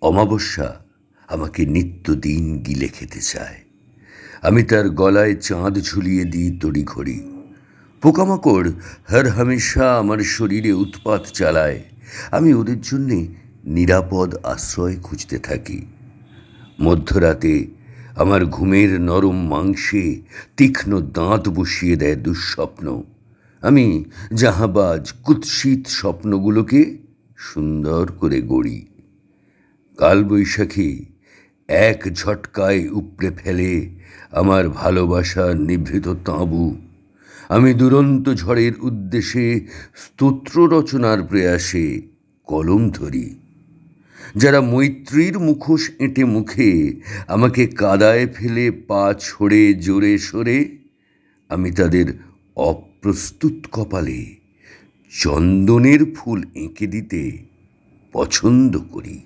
অমাবস্যা আমাকে নিত্যদিন গিলে খেতে চায়। আমি তার গলায় চাঁদ ঝুলিয়ে দিই তড়িঘড়ি। পোকামাকড় হর হামেশা আমার শরীরে উৎপাত চালায়। আমি ওদের জন্যে নিরাপদ আশ্রয় খুঁজতে থাকি। মধ্যরাতে আমার ঘুমের নরম মাংসে তীক্ষ্ণ দাঁত বসিয়ে দেয় দুঃস্বপ্ন। আমি জাহাবাজ কুৎসিত স্বপ্নগুলোকে সুন্দর করে গড়ি। কালবৈশাখী এক ঝটকায় উপড়ে ফেলে আমার ভালোবাসার নিভৃত তাঁবু। আমি দুরন্ত ঝড়ের উদ্দেশ্যে স্তোত্র রচনার প্রয়াসে কলম ধরি। যারা মৈত্রীর মুখোশ এঁটে মুখে আমাকে কাদায় ফেলে পা ছড়ে জোরে সরে, আমি তাদের অপ্রস্তুত কপালে চন্দনের ফুল এঁকে দিতে পছন্দ করি।